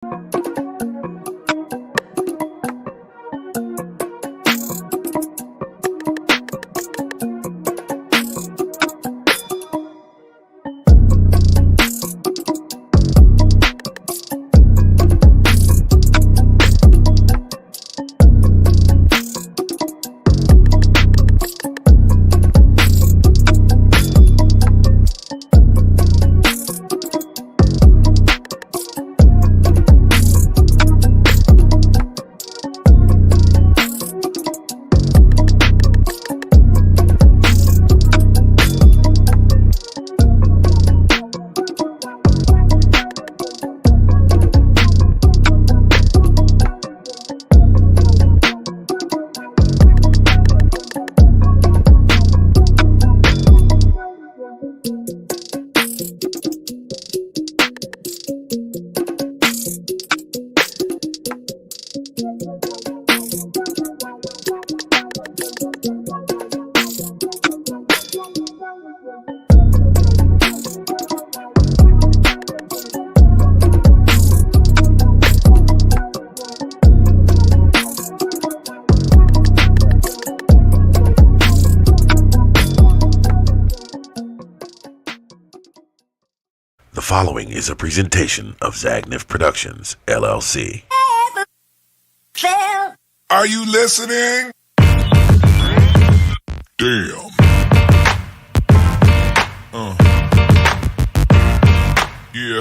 The following is a presentation of Zagnif Productions, LLC. Are you listening? Damn. Yeah.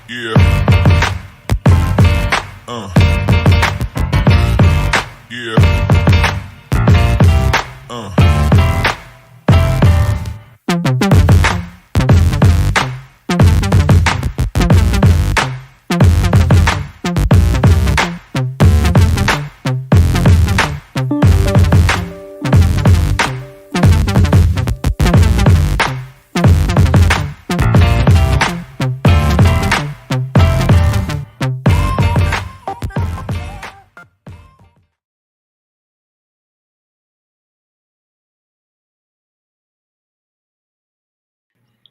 Yeah. Yeah.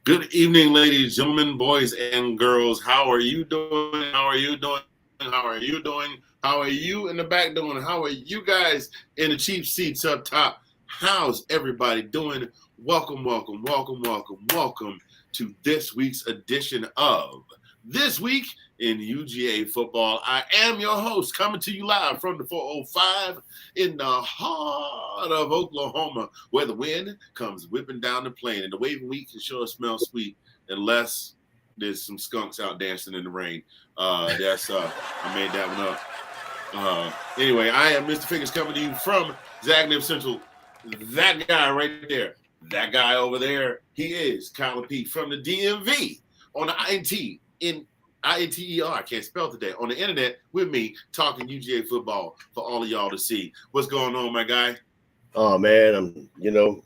Good evening, ladies, gentlemen, boys, and girls. How are you doing? How are you doing? How are you doing? How are you in the back doing? How are you guys in the cheap seats up top? How's everybody doing? Welcome, welcome, welcome, welcome, welcome to this week's edition of This Week in UGA Football. I am your host, coming to you live from the 405 in the heart of Oklahoma, where the wind comes whipping down the plain, and the waving wheat can sure smell sweet, unless there's some skunks out dancing in the rain. I made that one up. Anyway, I am Mr. Fingers coming to you from Zagnif Central. That guy right there, that guy over there, he is Colin P. from the DMV on the INTER. I can't spell today, on the internet with me, talking UGA football for all of y'all to see. What's going on, my guy? Oh, man, I'm, doing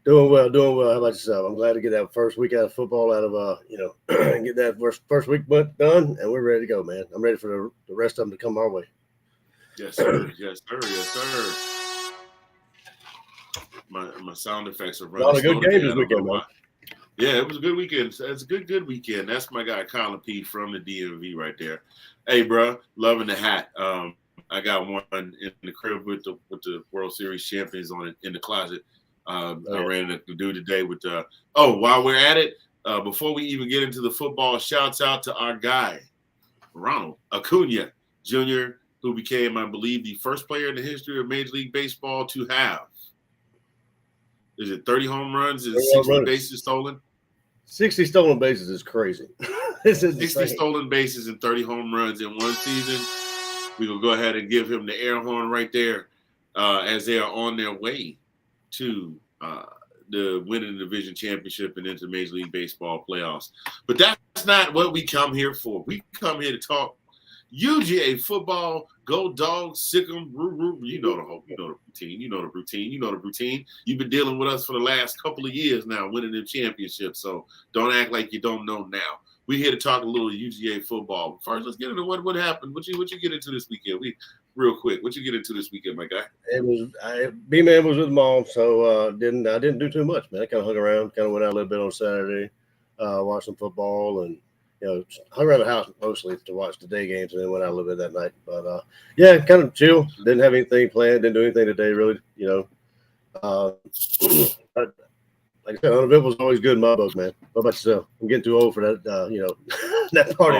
well. How about yourself? I'm glad to get that first week out of football out of, get that first week done, and we're ready to go, man. I'm ready for the rest of them to come our way. Yes, sir. Yes, sir. Yes, sir. My sound effects are running. A lot of good games this weekend, man. Yeah, it was a good weekend. It's a good weekend. That's my guy, Colin P. from the DMV right there. Hey, bro, loving the hat. I got one in the crib with the World Series champions on it in the closet. I ran into the dude today with while we're at it, before we even get into the football, shouts out to our guy, Ronald Acuna Jr., who became, I believe, the first player in the history of Major League Baseball to have, is it 30 home runs and 60 bases stolen? 60 stolen bases is crazy. This is 60 insane. stolen bases and 30 home runs in one season. We will go ahead and give him the air horn right there as they are on their way to the winning the division championship and into Major League Baseball playoffs. But that's not what we come here for. We come here to talk UGA football. Go Dawgs, sick 'em, you know the routine. You've been dealing with us for the last couple of years now, winning the championship. So don't act like you don't know now. We're here to talk a little UGA football. First, let's get into what happened. What you get into this weekend? Real quick. What you get into this weekend, my guy? B-Man was with mom, so I didn't do too much, man. I kind of hung around, kind of went out a little bit on Saturday. watched some football, and hung around the house mostly to watch the day games, and then went out a little bit that night. But yeah, kind of chill. Didn't have anything planned. Didn't do anything today, really. But like I said, uneventful was always good in my book, man. What about yourself? I'm getting too old for that. That party.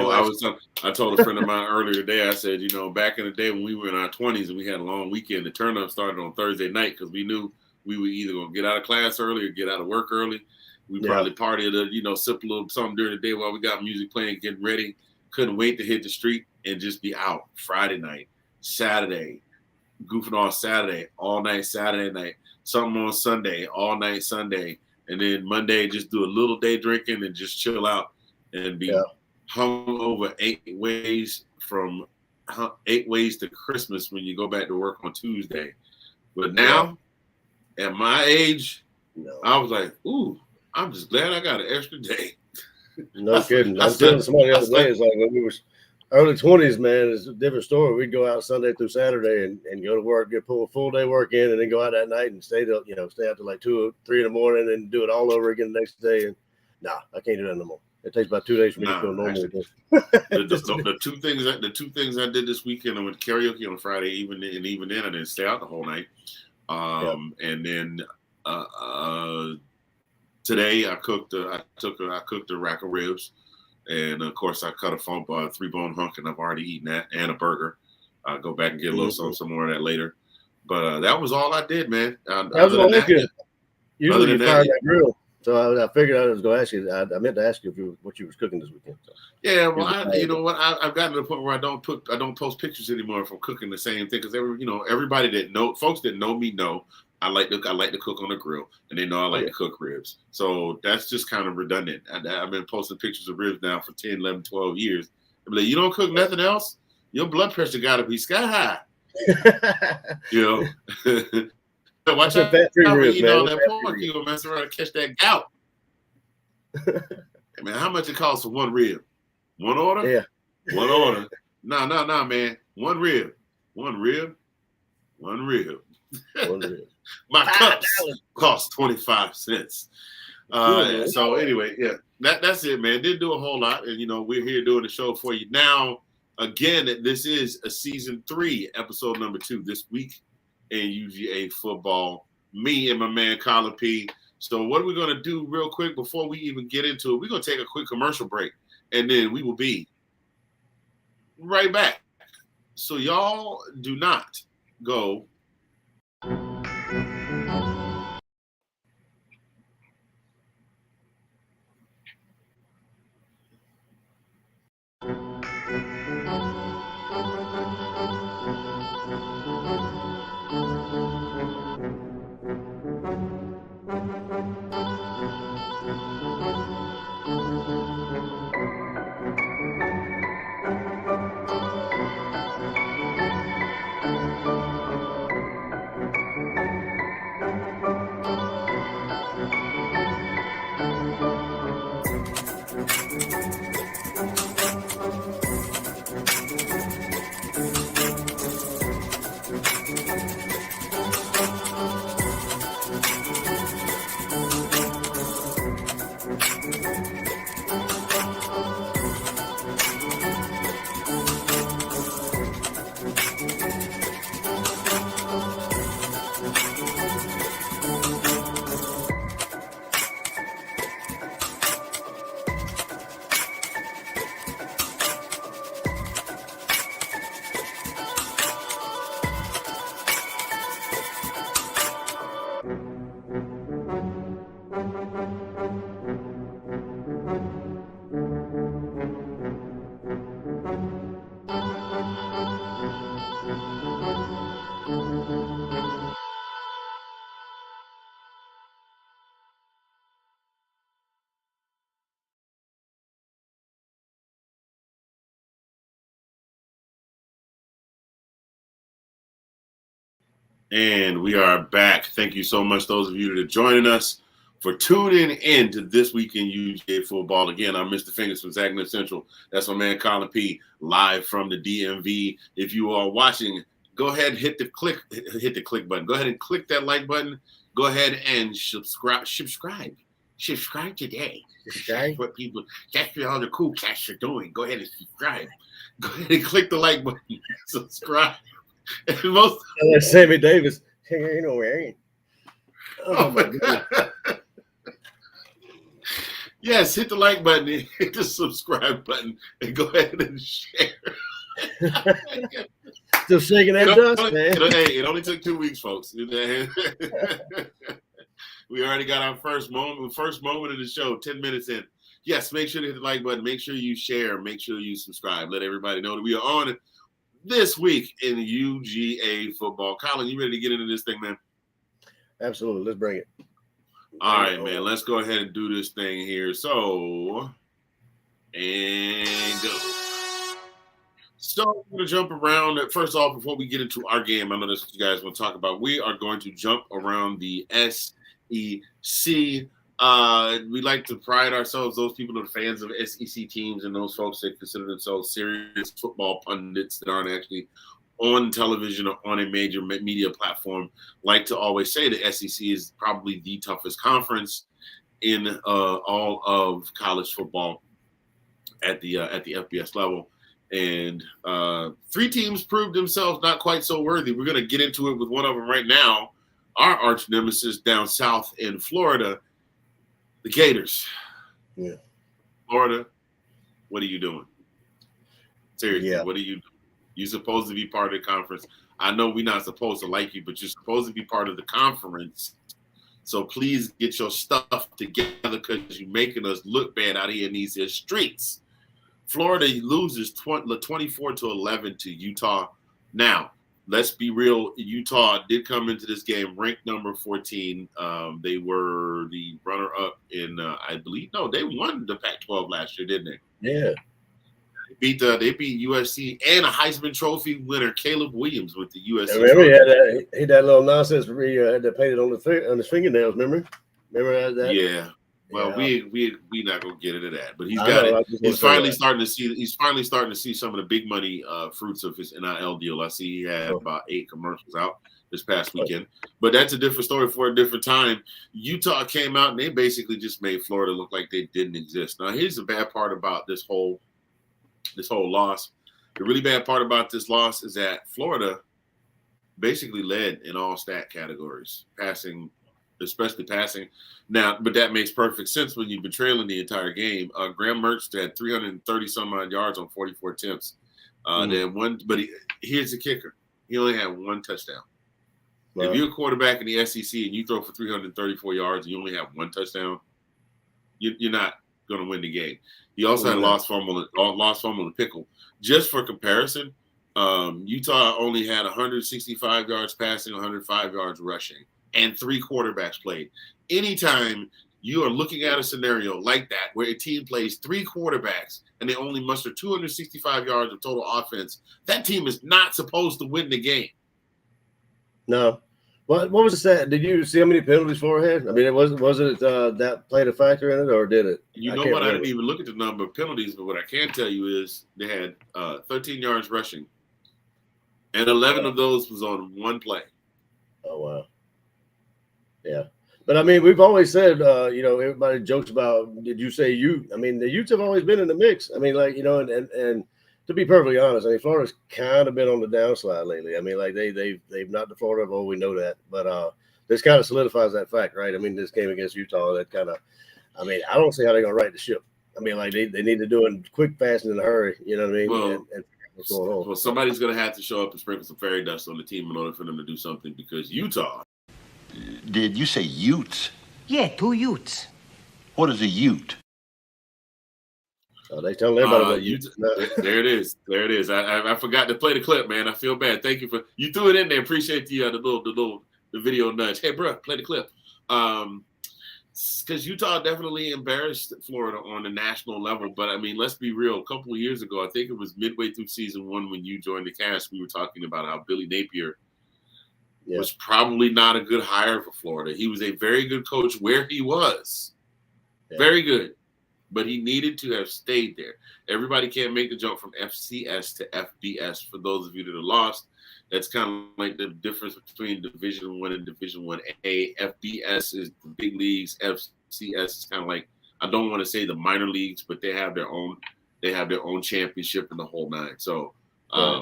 I told a friend of mine earlier today. I said, back in the day when we were in our 20s and we had a long weekend, the turn-up started on Thursday night because we knew we were either going to get out of class early or get out of work early. We probably partied, sip a little something during the day while we got music playing, getting ready. Couldn't wait to hit the street and just be out Friday night, Saturday, goofing off Saturday, all night Saturday night, something on Sunday, all night Sunday. And then Monday, just do a little day drinking and just chill out and be hung over 8 ways to Christmas when you go back to work on Tuesday. But now, at my age, I was like, ooh, I'm just glad I got an extra day. No kidding. I was telling somebody the other day, it's like when we were early 20s, man, it's a different story. We'd go out Sunday through Saturday and go to work, pull a full day work in, and then go out that night and stay out till like 2 or 3 in the morning and do it all over again the next day. And I can't do that no more. It takes about 2 days for me to feel normal again. The two things I did this weekend, I went to karaoke on Friday, even then I didn't stay out the whole night. And then today I cooked a rack of ribs. And of course, I cut a 3-bone hunk, and I've already eaten that, and a burger. I'll go back and get a little some more of that later. But that was all I did, man. That was all good. Usually you fire that grill, so I figured I was going to ask you. I meant to ask you what you was cooking this weekend. So. Yeah, well, I've gotten to the point where I don't post pictures anymore from cooking the same thing because everybody folks that know me know. I like to cook on the grill, and they know I like to cook ribs. So that's just kind of redundant. I've been posting pictures of ribs now for 10, 11, 12 years. I'm like, you don't cook nothing else? Your blood pressure got to be sky high. Watch out for eating all that pork. You're going to mess around and catch that gout. Hey, man, how much it costs for one rib? One order? Yeah. One order. No, man. One rib. My cups cost 25 cents. So anyway, that's it, man. Didn't do a whole lot, and we're here doing the show for you now. Again, this is a season 3, episode number 2 this week in UGA football. Me and my man Colin P. So what are we going to do real quick before we even get into it? We're going to take a quick commercial break, and then we will be right back. So y'all do not go. And we are back. Thank you so much, those of you that are joining us, for tuning in to This Week in UGA Football. Again, I'm Mr. Fingers from Zagna Central. That's my man Colin P, live from the DMV. If you are watching, go ahead and hit the click button. Go ahead and click that like button. Go ahead and subscribe. Subscribe today. Okay. That's what all the cool cats are doing. Go ahead and subscribe. Go ahead and click the like button. Subscribe. And most. Like Sammy Davis. You know where he ain't. Oh my God. Yes, hit the like button, and hit the subscribe button, and go ahead and share. Still shaking that dust, man. It only took 2 weeks, folks. We already got our first moment of the show, 10 minutes in. Yes, make sure to hit the like button. Make sure you share. Make sure you subscribe. Let everybody know that we are on this week in UGA football. Colin, you ready to get into this thing, man? Absolutely. Let's bring it. All right, man. Let's go ahead and do this thing here. So, and go. So I'm going to jump around. First off, before we get into our game, I know that's what you guys want to talk about. We are going to jump around the SEC. We like to pride ourselves, those people that are fans of SEC teams and those folks that consider themselves serious football pundits that aren't actually on television or on a major media platform, like to always say the SEC is probably the toughest conference in all of college football at the FBS level. And 3 teams proved themselves not quite so worthy. We're going to get into it with one of them right now. Our arch nemesis down south in Florida, the Gators. Yeah. Florida, what are you doing? Seriously, Yeah. What are you doing? You're supposed to be part of the conference. I know we're not supposed to like you, but you're supposed to be part of the conference. So please get your stuff together because you're making us look bad out here in these streets. Florida loses 24-11 to Utah. Now, let's be real. Utah did come into this game ranked number 14. They were the runner-up in, I believe. No, they won the Pac-12 last year, didn't they? Yeah. They beat USC and a Heisman Trophy winner, Caleb Williams, with the USC. I remember he had that little nonsense where he had to paint it on his fingernails. Remember that? Yeah. Well, yeah. we not gonna get into that, but he's got it. He's finally starting to see some of the big money fruits of his NIL deal. I see he had about 8 commercials out this past weekend, but that's a different story for a different time. Utah came out and they basically just made Florida look like they didn't exist. Now, here's the bad part about this whole loss. The really bad part about this loss is that Florida basically led in all stat categories, passing, especially passing. Now, but that makes perfect sense when you've been trailing the entire game. Graham Mertz had 330 some odd yards on 44 attempts. Here's the kicker: he only had 1 touchdown. Wow. If you're a quarterback in the SEC and you throw for 334 yards and you only have 1 touchdown, you're not going to win the game. He also had lost fumble and pickle. Just for comparison, Utah only had 165 yards passing, 105 yards rushing, and 3 quarterbacks played. Anytime you are looking at a scenario like that where a team plays 3 quarterbacks and they only muster 265 yards of total offense, that team is not supposed to win the game. No. What was the stat? Did you see how many penalties Florida had? I mean, was it that played a factor in it, or did it? You know what? I didn't even look at the number of penalties, but what I can tell you is they had 13 yards rushing, and 11 of those was on 1 play. Oh, wow. Yeah. But, I mean, we've always said, everybody jokes about, did you say Ute? I mean, the Utes have always been in the mix. I mean, like, and to be perfectly honest, I mean, Florida's kind of been on the downslide lately. I mean, like, they've not the Florida of old, we know that. But this kind of solidifies that fact, right? I mean, this game against Utah, that kind of, I mean, I don't see how they're going to right the ship. I mean, like, they need to do it quick, fast, and in a hurry, you know what I mean? Well, and what's going on. Well, somebody's going to have to show up and sprinkle some fairy dust on the team in order for them to do something, because Utah. Did you say Utes? Yeah, 2 Utes. What is a Ute? Oh, they telling everybody about Utes. There it is. There it is. I forgot to play the clip, man. I feel bad. Thank you you threw it in there. Appreciate the video nudge. Hey, bro, play the clip. Because Utah definitely embarrassed Florida on the national level. But, I mean, let's be real. A couple of years ago, I think it was midway through season 1 when you joined the cast, we were talking about how Billy Napier was probably not a good hire for Florida. He was a very good coach where he was. Yeah. Very good. But he needed to have stayed there. Everybody can't make the jump from FCS to FBS. For those of you that are lost, that's kind of like the difference between Division I and Division 1A. FBS is the big leagues. FCS is kind of like, I don't want to say the minor leagues, but they have their own championship in the whole nine. So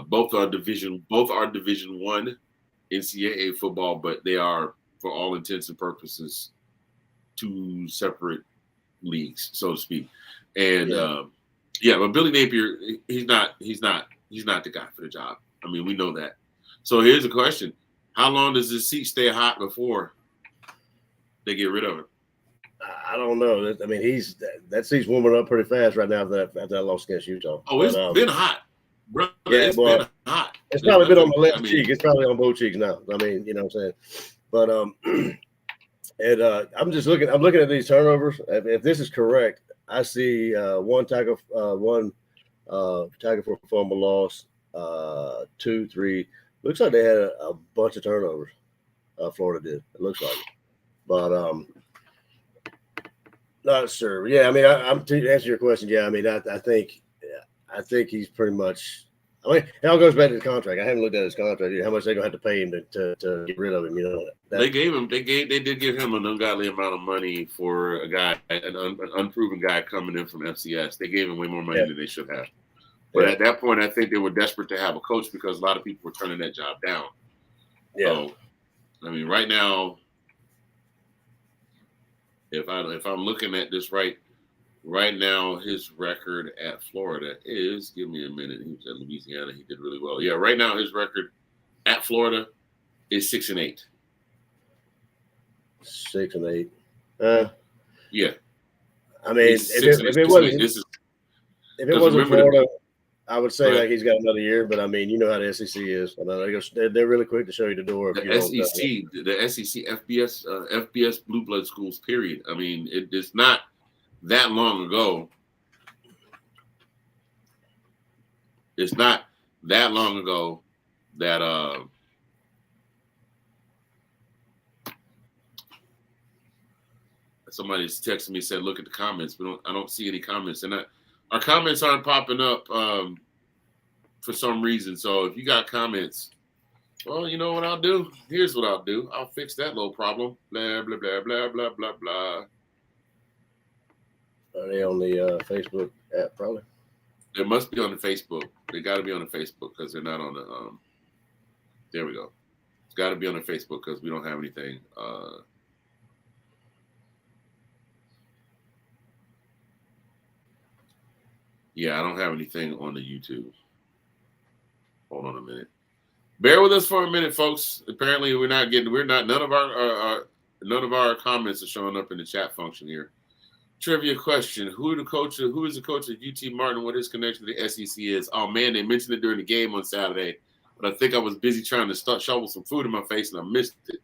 both are Division One NCAA football, but they are, for all intents and purposes, two separate leagues, so to speak. And but Billy Napier, he's not the guy for the job. I mean, we know that. So here's a question: how long does this seat stay hot before they get rid of it? I don't know. I mean, that seat's warming up pretty fast right now after that loss against Utah. Oh, it's been hot. Brother, it's been hot. It's probably been on the left cheek. It's probably on both cheeks now. I mean, you know what I'm saying? But I'm just looking. I'm looking at these turnovers. If this is correct, I see one tackle for a fumble loss, 2, 3. Looks like they had a bunch of turnovers. Florida did. It looks like it. But not sure. Yeah, I mean, I'm to answer your question. Yeah, I mean, I think he's pretty much. I mean, it all goes back to the contract. I haven't looked at his contract. How much they're gonna have to pay him to get rid of him? You know, they did give him an ungodly amount of money for a guy, an unproven guy coming in from FCS. They gave him way more money than they should have. But at that point, I think they were desperate to have a coach because a lot of people were turning that job down. Yeah. So, I mean, right now, if I'm looking at this right now, his record at Florida is, give me a minute. He was at Louisiana. He did really well. Yeah, right now his record at Florida is 6-8. 6-8. Yeah. I mean, if it wasn't Florida, I would say like he's got another year. But I mean, you know how the SEC is. I know they're really quick to show you the door. The SEC, FBS blue blood schools. Period. I mean, it's not that long ago. It's not that long ago that somebody's texting me, said, look at the comments. I don't see any comments. And our comments aren't popping up for some reason. So if you got comments, well, you know what I'll do? Here's what I'll do. I'll fix that little problem. Blah, blah, blah, blah, blah, blah, blah. Are they on the Facebook app, probably? They must be on the Facebook. They got to be on the Facebook because they're not on the there we go. It's got to be on the Facebook because we don't have anything. Yeah, I don't have anything on the YouTube. Hold on a minute. Bear with us for a minute, folks. Apparently, none of our comments are showing up in the chat function here. Trivia question: Who is the coach of UT Martin? What his connection to the SEC is? Oh man, they mentioned it during the game on Saturday, but I think I was busy trying to shovel some food in my face and I missed it.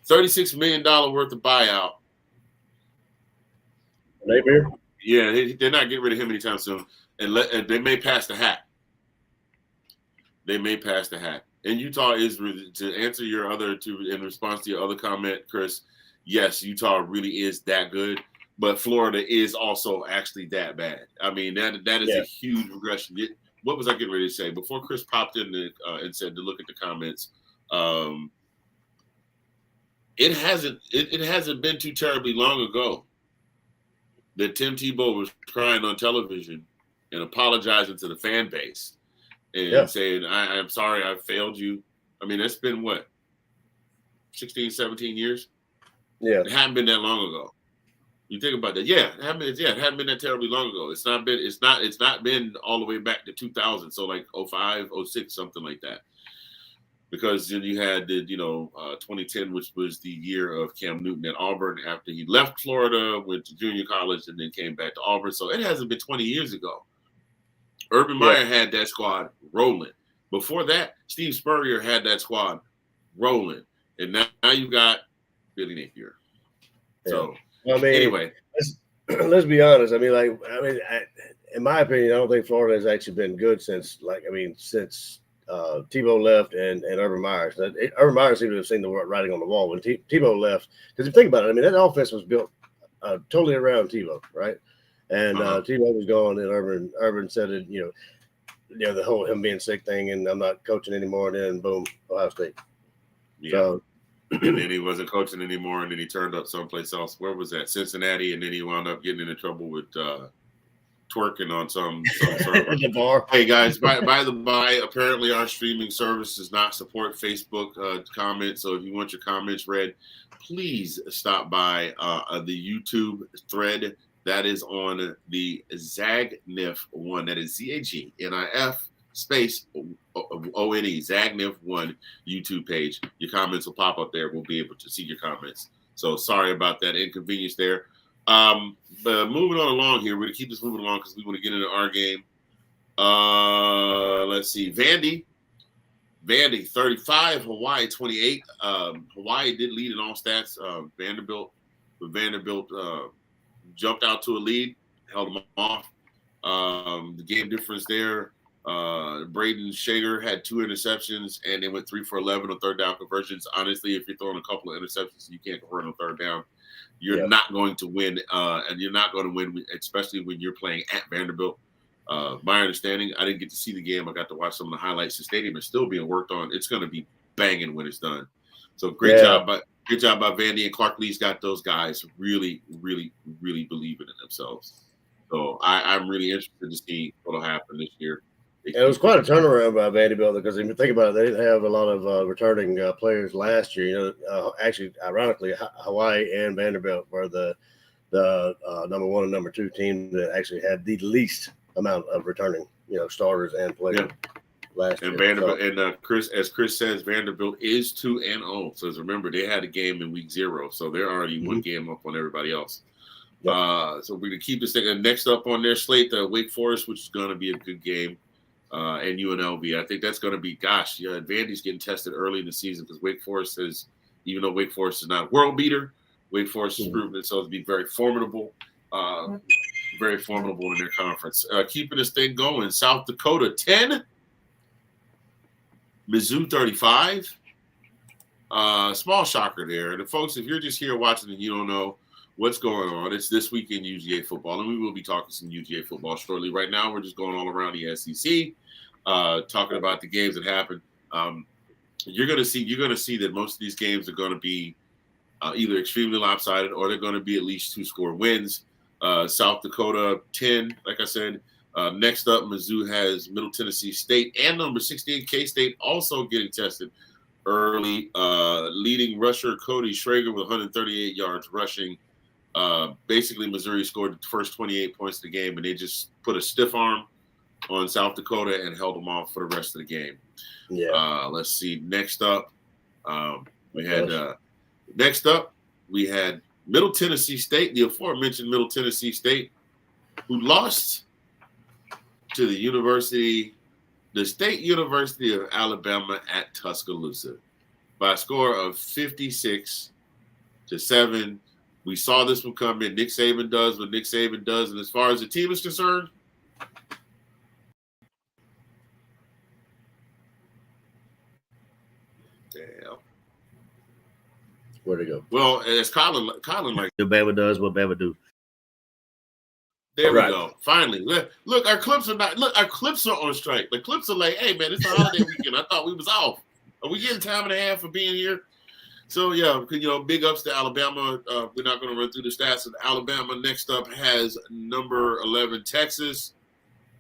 $36 million worth of buyout. Napier? Yeah, they're not getting rid of him anytime soon, and they may pass the hat. And Utah is, to answer in response to your other comment, Chris. Yes, Utah really is that good. But Florida is also actually that bad. I mean, that is a huge regression. What was I getting ready to say? Before Chris popped in and said to look at the comments, it hasn't been too terribly long ago that Tim Tebow was crying on television and apologizing to the fan base and saying, I'm sorry I failed you. I mean, that's been what, 16, 17 years? Yeah. It hadn't been that long ago. You think about that, it hadn't been that terribly long ago. It's not been all the way back to 2000, so like 05, 06, something like that. Because then you had the 2010, which was the year of Cam Newton at Auburn after he left Florida, went to junior college, and then came back to Auburn. So it hasn't been 20 years ago. Urban Meyer had that squad rolling. Before that, Steve Spurrier had that squad rolling, and now you got Billy Napier. Yeah. So. I mean, anyway, let's be honest. In my opinion, I don't think Florida has actually been good since Tebow left and Urban Meyer. Urban Meyer seemed to have seen the writing on the wall when Tebow left. Because if you think about it, that offense was built totally around Tebow, right? And Tebow was gone, and Urban said it. The whole him being sick thing, and I'm not coaching anymore. And then boom, Ohio State. Yeah. So And then he wasn't coaching anymore, and then he turned up someplace else. Where was that? Cincinnati, and then he wound up getting into trouble with twerking on some server. The bar. Hey guys, by the by, apparently our streaming service does not support Facebook comments. So if you want your comments read, please stop by the YouTube thread that is on the ZAGNIF one. That is ZAGNIF space ONE ZAGNIF one YouTube page. Your comments will pop up there. We'll be able to see your comments. So sorry about that inconvenience there. But moving on along here, we're going to keep this moving along because we want to get into our game. Let's see. Vandy 35, Hawaii 28. Hawaii did lead in all stats. Vanderbilt jumped out to a lead, held them off. The game difference there, Braden Shager had 2 interceptions, and they went 3 for 11 on third down conversions. Honestly, if you're throwing a couple of interceptions, you can't convert on third down. You're not going to win, and you're not going to win, especially when you're playing at Vanderbilt. My understanding, I didn't get to see the game. I got to watch some of the highlights. The stadium is still being worked on. It's going to be banging when it's done. So great job by Vandy, and Clark Lee's got those guys really, really, really believing in themselves. So I'm really interested to see what'll happen this year. And it was quite a turnaround by Vanderbilt because if you think about it, they didn't have a lot of returning players last year. You know, actually, ironically, Hawaii and Vanderbilt were the number 1 and number 2 team that actually had the least amount of returning, starters and players last year. Vanderbilt and Chris says, Vanderbilt is 2-0. So remember, they had a game in week 0, so they're already 1 game up on everybody else. Yep. So we're gonna keep this thing. And next up on their slate, the Wake Forest, which is going to be a good game. And UNLV. I think that's going to be, Vandy's getting tested early in the season because Wake Forest is, even though Wake Forest is not a world beater, Wake Forest has proven itself to be very formidable in their conference. Keeping this thing going, South Dakota 10, Mizzou 35. Small shocker there. And folks, if you're just here watching and you don't know what's going on, it's This Week in UGA Football, and we will be talking some UGA football shortly. Right now, we're just going all around the SEC, talking about the games that happened. You're going to see that most of these games are going to be either extremely lopsided or they're going to be at least 2-score wins. South Dakota 10, like I said. Next up, Mizzou has Middle Tennessee State and number 16 K-State also getting tested early. Leading rusher Cody Schrager with 138 yards rushing. Basically, Missouri scored the first 28 points of the game, and they just put a stiff arm on South Dakota and held them off for the rest of the game. Let's see. Next up, we had Middle Tennessee State, the aforementioned Middle Tennessee State, who lost to the State University of Alabama at Tuscaloosa by a score of 56-7. We saw this one come in. Nick Saban does what Nick Saban does. And as far as the team is concerned, where'd it go? Well, as Colin like, Bama does what Bama do. There we go. Finally. Look, our clips are on strike. The clips are like, hey man, it's a holiday weekend. I thought we was off. Are we getting time and a half for being here? So, big ups to Alabama. We're not going to run through the stats of Alabama. Next up has number 11, Texas,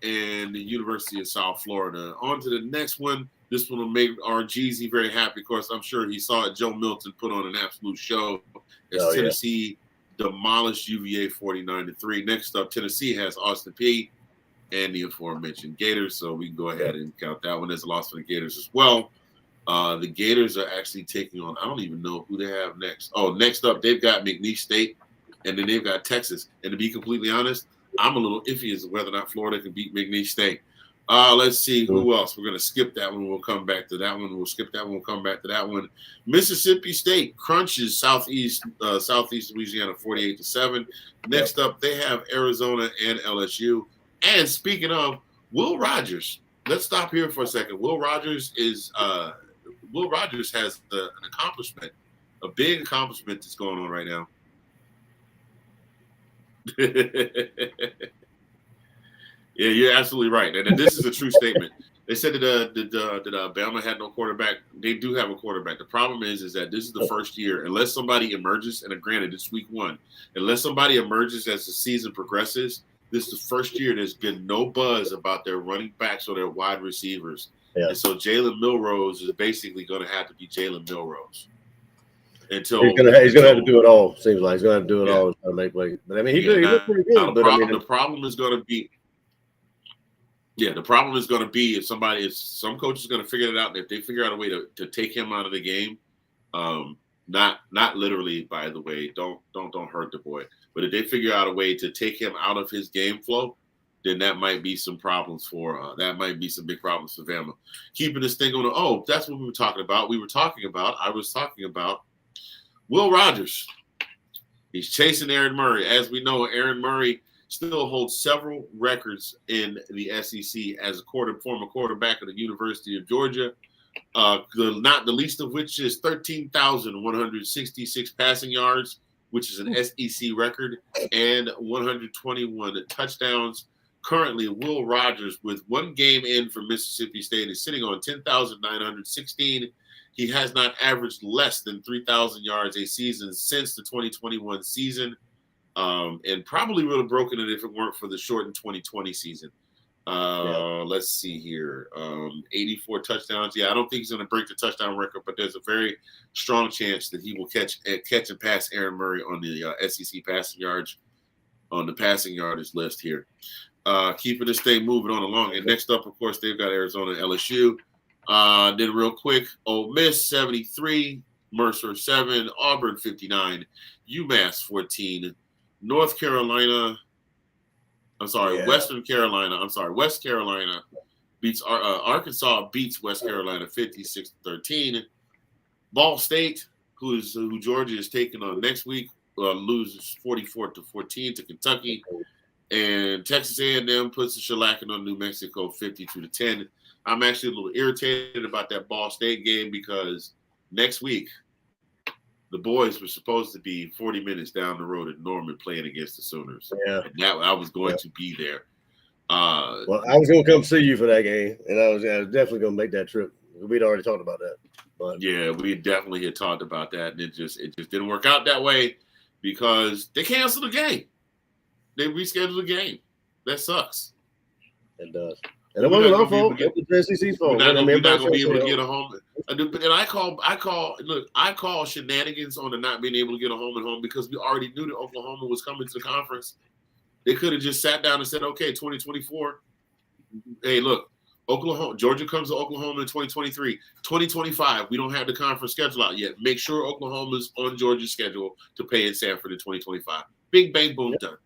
and the University of South Florida. On to the next one. This one will make our Jeezy very happy. Of course, I'm sure he saw it. Joe Milton put on an absolute show as Tennessee demolished UVA 49-3. Next up, Tennessee has Austin Peay and the aforementioned Gators. So we can go ahead and count that one as a loss for the Gators as well. The Gators are actually taking on, I don't even know who they have next. Oh, next up, they've got McNeese State, and then they've got Texas. And to be completely honest, I'm a little iffy as to whether or not Florida can beat McNeese State. Let's see who else. We're going to skip that one. We'll come back to that one. We'll skip that one. We'll come back to that one. Mississippi State crunches Southeast Louisiana 48-7. Next up, they have Arizona and LSU. And speaking of Will Rogers, let's stop here for a second. Will Rogers has an accomplishment, a big accomplishment that's going on right now. Yeah, you're absolutely right, and this is a true statement. They said that Bama had no quarterback. They do have a quarterback. The problem is that this is the first year, unless somebody emerges, and granted, it's week 1. Unless somebody emerges as the season progresses, this is the first year there's been no buzz about their running backs or their wide receivers. Yeah. And so Jalen Milrose is basically going to have to be Jalen Milrose. Until he's gonna have to do it all. Seems like he's gonna have to do it all to make plays. But I mean, he looked pretty good. The problem is going to be. Yeah, the problem is going to be if some coach is going to figure it out. And if they figure out a way to take him out of the game, not literally, by the way, don't hurt the boy. But if they figure out a way to take him out of his game flow, then that might be some problems for some big problems for Bama. Keeping this thing on. That's what we were talking about. I was talking about Will Rogers. He's chasing Aaron Murray. As we know, Aaron Murray still holds several records in the SEC as a former quarterback of the University of Georgia, not the least of which is 13,166 passing yards, which is an SEC record, and 121 touchdowns. Currently, Will Rogers, with one game in for Mississippi State, is sitting on 10,916. He has not averaged less than 3,000 yards a season since the 2021 season. And probably would have broken it if it weren't for the shortened 2020 season. Let's see here. 84 touchdowns. Yeah, I don't think he's going to break the touchdown record, but there's a very strong chance that he will catch and pass Aaron Murray on the SEC passing yardage list here. Keeping this thing moving on along. And next up, of course, they've got Arizona and LSU. Then real quick, Ole Miss 73, Mercer 7, Auburn 59, UMass 14. West Carolina beats Arkansas beats West Carolina 56-13. Ball State, who Georgia is taking on next week, loses 44-14 to Kentucky, and Texas A&M puts the shellacking on New Mexico 52-10. I'm actually a little irritated about that Ball State game because next week the boys were supposed to be 40 minutes down the road in Norman playing against the Sooners. Yeah. And I was going to be there. Well, I was going to come see you for that game, and I was definitely going to make that trip. We'd already talked about that. But yeah, we definitely had talked about that, and it just didn't work out that way because they canceled the game. They rescheduled the game. That sucks. It does. And it wasn't our fault. It was the SEC's fault. We're not going to be able to get a home. And I call shenanigans on the not being able to get a home and home because we already knew that Oklahoma was coming to the conference. They could have just sat down and said, okay, 2024. Hey, look, Georgia comes to Oklahoma in 2023. 2025, we don't have the conference schedule out yet. Make sure Oklahoma's on Georgia's schedule to play in Sanford in 2025. Big bang, boom, done.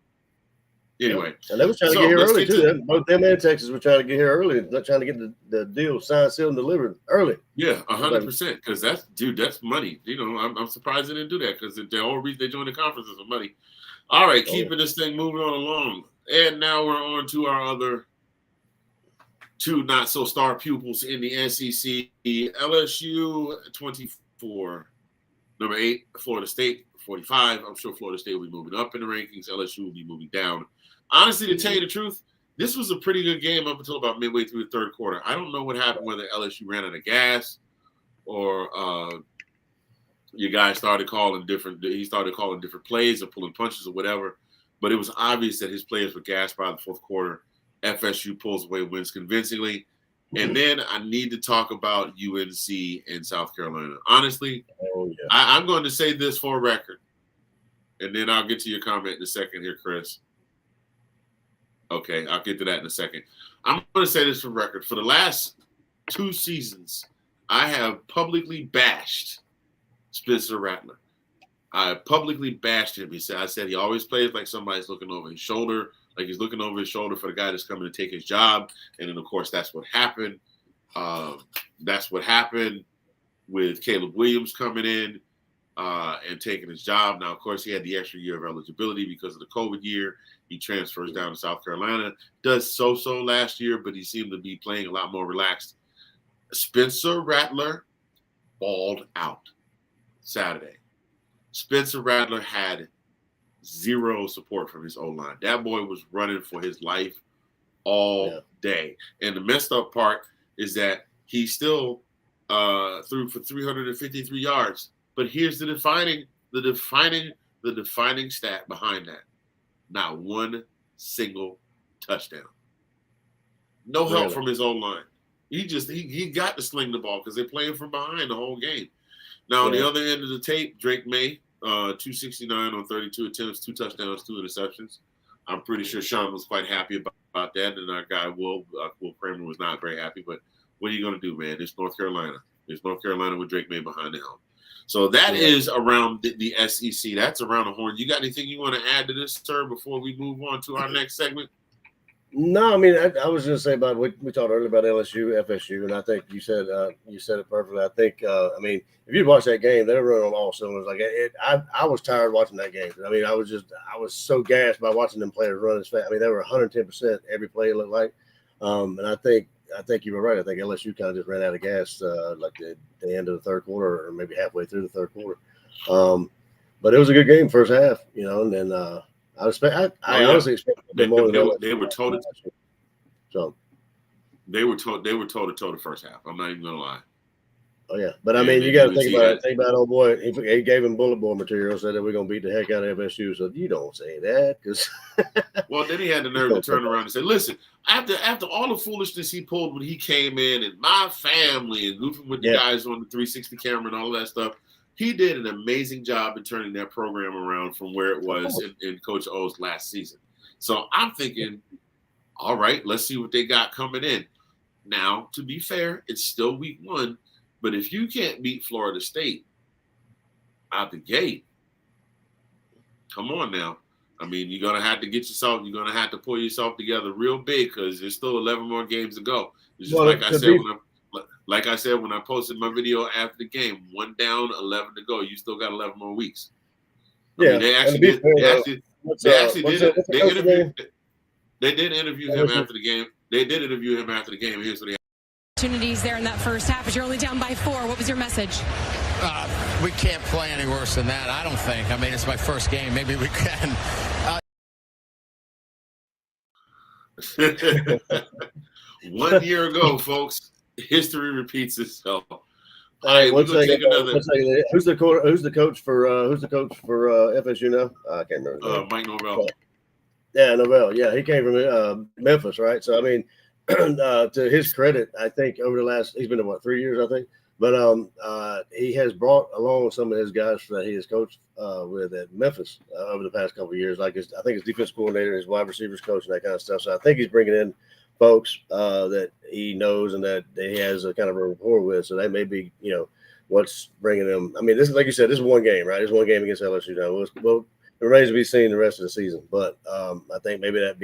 Anyway, and they were trying to get here early too. Both them and Texas were trying to get here early, trying to get the deal signed, sealed, and delivered early. Yeah, 100%. Because that's money. You know, I'm surprised they didn't do that because the whole reason they joined the conference is for money. All right, keeping this thing moving on along, and now we're on to our other two not so star pupils in the SEC. LSU 24, number 8, Florida State 45. I'm sure Florida State will be moving up in the rankings. LSU will be moving down. Honestly, to tell you the truth, this was a pretty good game up until about midway through the third quarter. I don't know what happened, whether LSU ran out of gas or your guy started calling different plays or pulling punches or whatever. But it was obvious that his players were gassed by the fourth quarter. FSU pulls away, wins convincingly. And then I need to talk about UNC and South Carolina. Honestly, I'm going to say this for a record. And then I'll get to your comment in a second here, Chris. Okay, I'll get to that in a second. I'm going to say this for record. For the last 2 seasons, I have publicly bashed Spencer Rattler. I publicly bashed him. I said he always plays like somebody's looking over his shoulder, like he's looking over his shoulder for the guy that's coming to take his job. And then, of course, that's what happened. That's what happened with Caleb Williams coming in and taking his job. Now, of course, he had the extra year of eligibility because of the COVID year. He transfers down to South Carolina. Does so-so last year, but he seemed to be playing a lot more relaxed. Spencer Rattler balled out Saturday. Spencer Rattler had zero support from his O-line. That boy was running for his life all day. And the messed up part is that he still threw for 353 yards. But here's the defining stat behind that. Not one single touchdown. No help from his own line. He got to sling the ball because they're playing from behind the whole game. Now, on the other end of the tape, Drake May, 269 on 32 attempts, 2 touchdowns, 2 interceptions. I'm pretty sure Sean was quite happy about that, and our guy Will Kramer was not very happy. But what are you going to do, man? It's North Carolina. It's North Carolina with Drake May behind the helm. So that is around the SEC. That's around the horn. You got anything you want to add to this, sir, before we move on to our next segment? No, I mean, I was going to say about what we talked earlier about LSU, FSU, and I think you said it perfectly. I think, I mean, if you watch that game, they were running on all cylinders. Like I was tired watching that game. I mean, I was so gassed by watching them players run as fast. I mean, they were 110% every play it looked like. And I think you were right. I think LSU kind of just ran out of gas like the end of the third quarter or maybe halfway through the third quarter. But it was a good game first half, and then I honestly expect more than they were told. So they were toe to toe the first half. I'm not even gonna lie. Oh yeah, but I mean, you got to think about it. Think about old boy. He gave him bullet board material, said that we're gonna beat the heck out of FSU. So you don't say that, because. Well, then he had the nerve to turn around and say, "Listen, after all the foolishness he pulled when he came in, and my family and goofing with the guys on the 360 camera and all that stuff, he did an amazing job in turning that program around from where it was in Coach O's last season. So I'm thinking, all right, let's see what they got coming in. Now, to be fair, it's still week 1. But if you can't beat Florida State out the gate, come on now. I mean, you're going to have to pull yourself together real big, because there's still 11 more games to go. It's just like I said when I posted my video after the game, 1 down, 11 to go. You still got 11 more weeks. I mean, they did interview him after the game. Here's what he had. Opportunities there in that first half, but you're only down by 4. What was your message? We can't play any worse than that, I don't think. I mean, it's my first game. Maybe we can. 1 year ago, folks, history repeats itself. All right, we're gonna take another. Who's the coach for FSU now? I can't remember. Mike Norvell. Yeah, Norvell. Yeah, he came from Memphis, right? So I mean, to his credit, I think over the last, he's been there 3 years, I think. But he has brought along some of his guys that he has coached with at Memphis over the past couple of years. Like I think his defense coordinator, his wide receivers coach, and that kind of stuff. So I think he's bringing in folks that he knows and that he has a kind of a rapport with. So that may be, what's bringing them. I mean, this is, like you said, this is one game, right? This is one game against LSU now. Well, it remains to be seen the rest of the season. But I think maybe that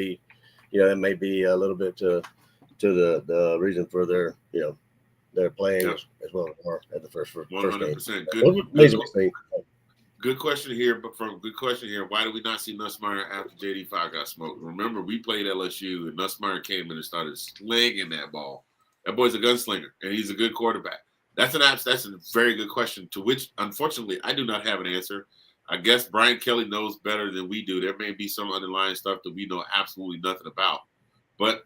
may be a little bit to the reason for their, they're playing as well at the first 100%. Game. Good question here. Why did we not see Nussmeier after JD5 got smoked? Remember, we played LSU and Nussmeier came in and started slinging that ball. That boy's a gunslinger and he's a good quarterback. That's a very good question, to which, unfortunately, I do not have an answer. I guess Brian Kelly knows better than we do. There may be some underlying stuff that we know absolutely nothing about. But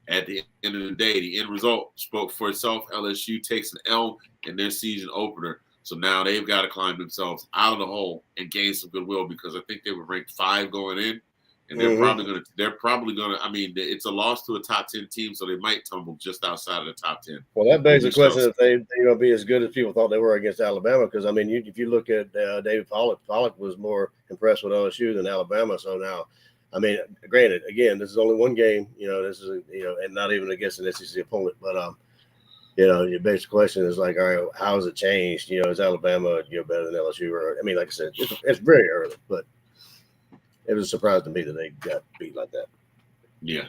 at the end of the day, the end result spoke for itself. LSU takes an L in their season opener. So now they've got to climb themselves out of the hole and gain some goodwill, because I think they were ranked 5 going in. And they're probably going to, I mean, it's a loss to a top 10 team, so they might tumble just outside of the top 10. Well, that begs the question if they're going to be as good as people thought they were against Alabama, because, I mean, if you look at David Pollock was more impressed with LSU than Alabama. So now, I mean, granted, again, this is only one game, this is, and not even against an SEC opponent, but, your basic question is like, all right, how has it changed? Is Alabama, better than LSU? Or, I mean, like I said, it's very early, but it was a surprise to me that they got beat like that. Yeah,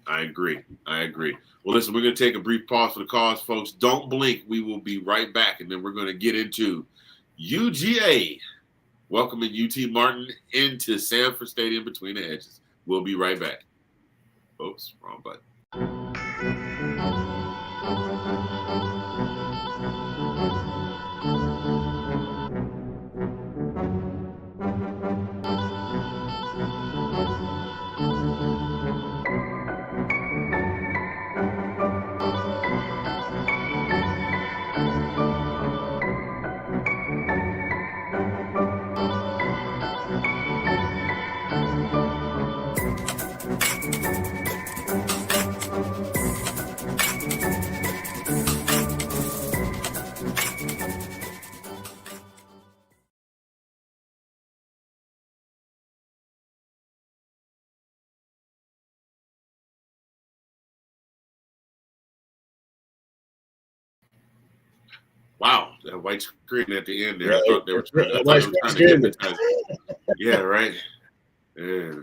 I agree. Well, listen, we're going to take a brief pause for the cause, folks. Don't blink. We will be right back, and then we're going to get into UGA welcoming UT Martin into Sanford Stadium between the hedges. We'll be right back. Oops, wrong button. Wow, that white screen at the end there. Yeah, I thought they were trying to hypnotize. Yeah, right. Yeah.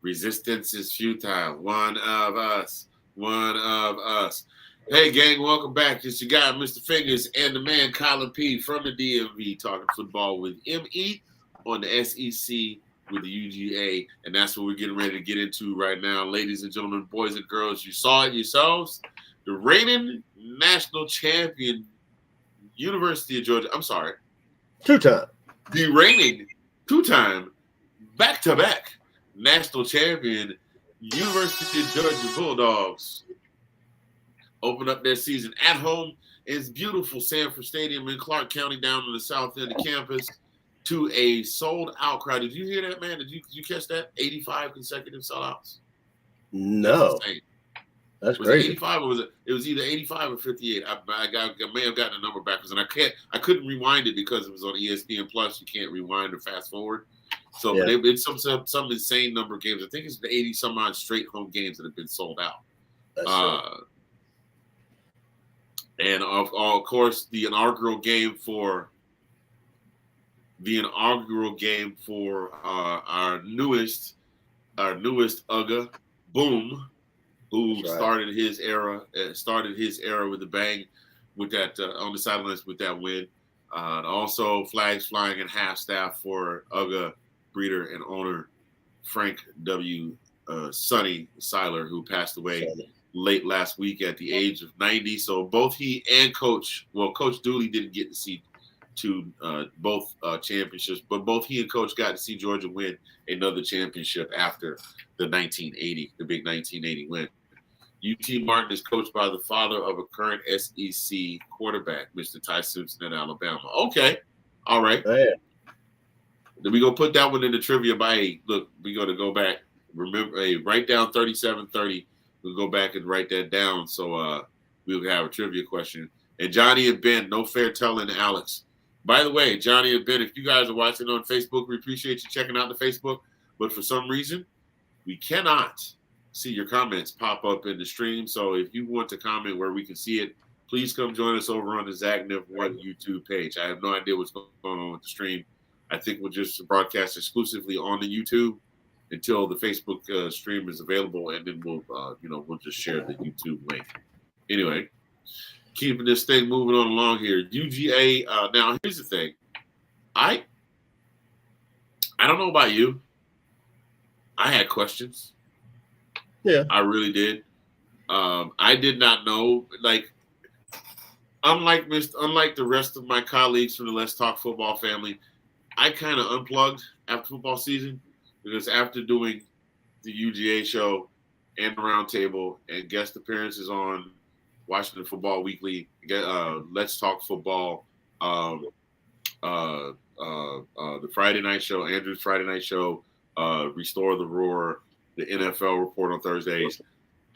Resistance is futile. One of us. One of us. Hey, gang, welcome back. It's your guy, Mr. Fingers, and the man, Colin P. from the DMV, talking football with ME on the SEC with the UGA. And that's what we're getting ready to get into right now. Ladies and gentlemen, boys and girls, you saw it yourselves. The reigning national champion, University of Georgia. I'm sorry. Two-time. The reigning two-time, back-to-back national champion, University of Georgia Bulldogs, open up their season at home in beautiful Sanford Stadium in Clark County down on the south end of campus to a sold-out crowd. Did you hear that, man? Did you catch that? 85 consecutive sellouts? No. That's was crazy. It 85 or was it? It was either 85 or 58. I may have gotten the number backwards, and I couldn't rewind it because it was on ESPN Plus. You can't rewind or fast forward. So yeah. But it's some insane number of games. I think it's the 80 some odd straight home games that have been sold out. And of course, the inaugural game for our newest UGA, Boom, who started his era with a bang with that on the sidelines with that win. Also, flags flying at half staff for UGA breeder and owner Frank W. Sonny Seiler, who passed away late last week at the age of 90. So both he and Coach Dooley didn't get to see both championships, but both he and Coach got to see Georgia win another championship after the big 1980 win. UT Martin is coached by the father of a current SEC quarterback, Mr. Ty Simpson at Alabama. Okay. All right. Oh, yeah. Then we're going to put that one in the trivia by, look, we're going to go back. Remember, write down 3730. We'll go back and write that down so we'll have a trivia question. And Johnny and Ben, no fair telling Alex. By the way, Johnny and Ben, if you guys are watching on Facebook, we appreciate you checking out the Facebook. But for some reason, we cannot see your comments pop up in the stream. So if you want to comment where we can see it, please come join us over on the Zagniv One YouTube page. I have no idea what's going on with the stream. I think we'll just broadcast exclusively on the YouTube until the Facebook stream is available, and then we'll just share the YouTube link. Anyway, keeping this thing moving on along here. UGA. Now, here's the thing. I don't know about you. I had questions. Yeah, I really did. I did not know. Like, unlike the rest of my colleagues from the Let's Talk Football family, I kind of unplugged after football season because after doing the UGA show and the roundtable and guest appearances on Washington Football Weekly, Let's Talk Football, the Friday night show, Andrew's Friday night show, Restore the Roar, the NFL report on Thursdays.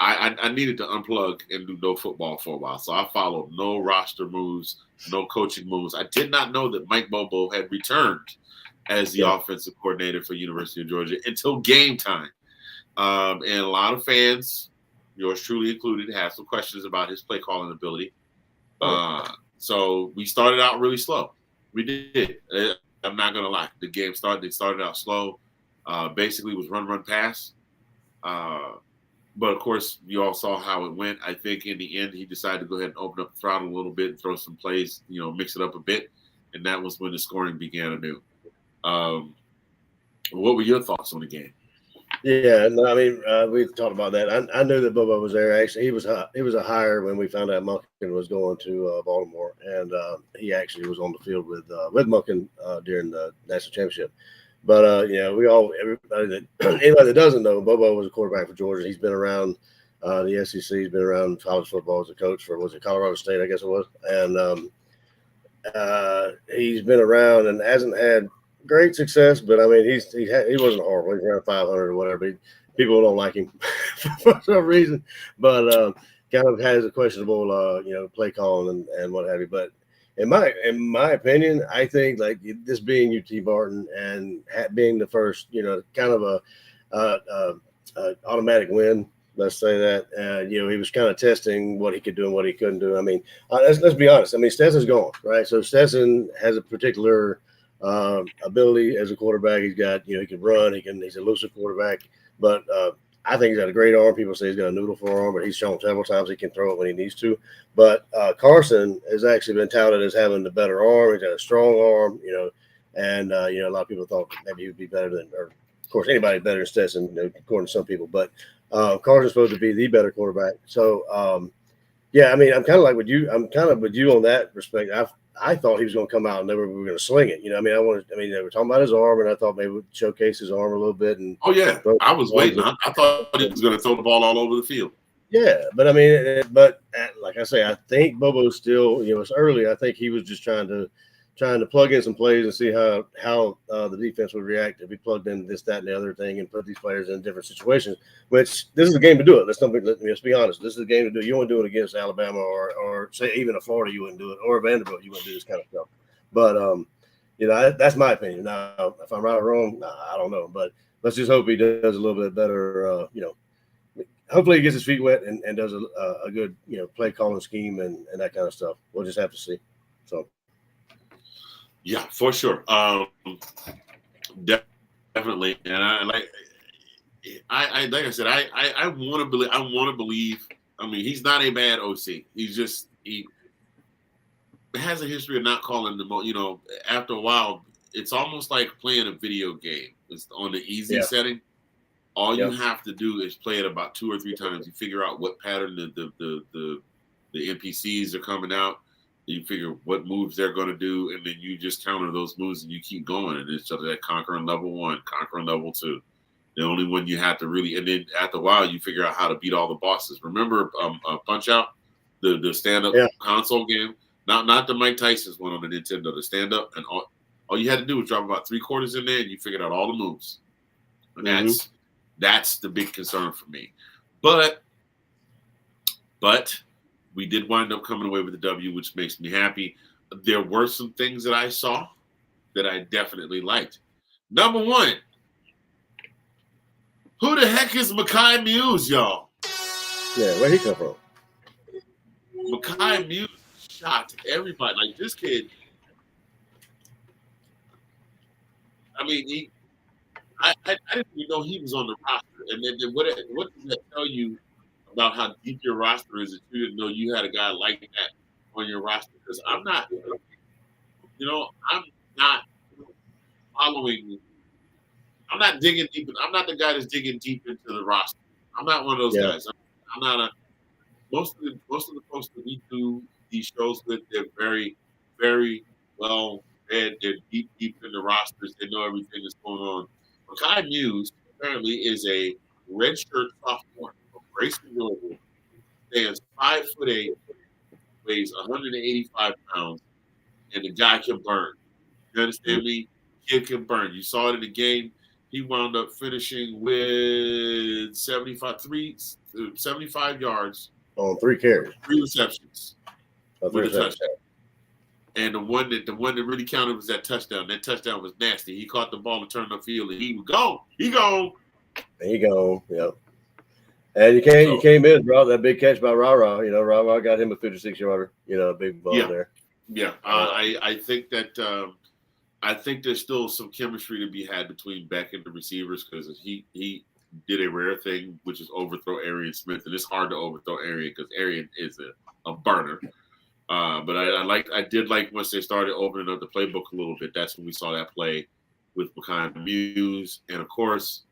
I needed to unplug and do no football for a while. So I followed no roster moves, no coaching moves. I did not know that Mike Bobo had returned as the offensive coordinator for University of Georgia until game time. And a lot of fans, yours truly included, have some questions about his play calling ability. So we started out really slow. We did. I'm not going to lie. They started out slow. Basically was run, pass. But of course, you all saw how it went. I think in the end, he decided to go ahead and open up the throttle a little bit and throw some plays, mix it up a bit. And that was when the scoring began anew. What were your thoughts on the game? Yeah, no, I mean, we talked about that. I knew that Bobo was there. Actually, he was a hire when we found out Monken was going to Baltimore, and he actually was on the field with Monken during the national championship. But anybody that doesn't know, Bobo was a quarterback for Georgia. He's been around the SEC. He's been around college football as a coach for Colorado State, I guess it was, and he's been around and hasn't had great success. But I mean, he wasn't horrible. He's around 500 or whatever. People don't like him for some reason, but kind of has a questionable play calling and what have you. But in my opinion, I think like this being UT Martin and being the first, kind of a automatic win Let's say that. He was kind of testing what he could do and what he couldn't do. I mean, let's be honest. I mean, Stetson's gone, right? So Stetson has a particular ability as a quarterback. He's got, he can run. He's a elusive quarterback. But I think he's got a great arm. People say he's got a noodle for arm, but he's shown several times he can throw it when he needs to. But Carson has actually been touted as having the better arm. He's got a strong arm, and a lot of people thought maybe he would be better than, or of course, anybody better than Stetson, according to some people. But Carson's supposed to be the better quarterback. So, yeah, I mean, I'm kind of like with you. I'm kind of with you on that respect. I thought he was going to come out and we were going to sling it. They were talking about his arm, and I thought maybe we'd showcase his arm a little bit. And I was waiting. I thought he was going to throw the ball all over the field. Yeah, but I mean, like I say, I think Bobo's still, it's early. I think he was just trying to plug in some plays and see how the defense would react if we plugged in this, that, and the other thing and put these players in different situations. Which this is the game to do it. Let's be honest. This is the game to do it. You won't do it against Alabama or say even a Florida. You wouldn't do it, or Vanderbilt. You wouldn't do this kind of stuff. But that's my opinion. Now, if I'm right or wrong, I don't know. But let's just hope he does a little bit better. Hopefully he gets his feet wet and does a good play calling scheme and that kind of stuff. We'll just have to see. So. Yeah, for sure. Definitely. And I like I said, I want to believe. I mean, he's not a bad OC. He has a history of not calling the after a while, it's almost like playing a video game. It's on the easy setting. All you have to do is play it about 2 or 3 times. You figure out what pattern the NPCs are coming out. You figure what moves they're going to do, and then you just counter those moves and you keep going. And it's just that conquering level 1, conquering level 2. The only one you have to really, and then after a while, you figure out how to beat all the bosses. Remember Punch Out, the stand-up console game? Not the Mike Tyson's one on the Nintendo, the stand-up. And all you had to do was drop about 3/4 in there, and you figured out all the moves. And that's the big concern for me. But we did wind up coming away with the W, which makes me happy. There were some things that I saw that I definitely liked. Number 1, who the heck is Mekhi Muse, y'all? Yeah, where'd he come from? Mekhi Muse shocked everybody. Like, this kid, I mean, I didn't even know he was on the roster. And then what does that tell you about how deep your roster is that you didn't know you had a guy like that on your roster? Because I'm not following. I'm not digging deep. I'm not the guy that's digging deep into the roster. I'm not one of those guys. I'm not most of the folks that we do these shows with, they're very, very well read. They're deep in the rosters. They know everything that's going on. Mekhi Muse apparently is a redshirt sophomore from Grayson, Louisville. Stands 5'8", weighs 185 pounds, and the guy can burn. You understand me? Kid can burn. You saw it in the game. He wound up finishing with 75 yards on 3 carries, 3 receptions with a touchdown. And the one that really counted was that touchdown. That touchdown was nasty. He caught the ball and turned the field, and he would go. He gone. Yep. And you came in, bro. That big catch by Ra-Ra. Ra-Ra got him a 56-yarder. A big ball there. Yeah. I think that I think there's still some chemistry to be had between Beck and the receivers because he did a rare thing, which is overthrow Arian Smith, and it's hard to overthrow Arian because Arian is a burner. But I did like once they started opening up the playbook a little bit. That's when we saw that play with Mekhi Muse, and of course,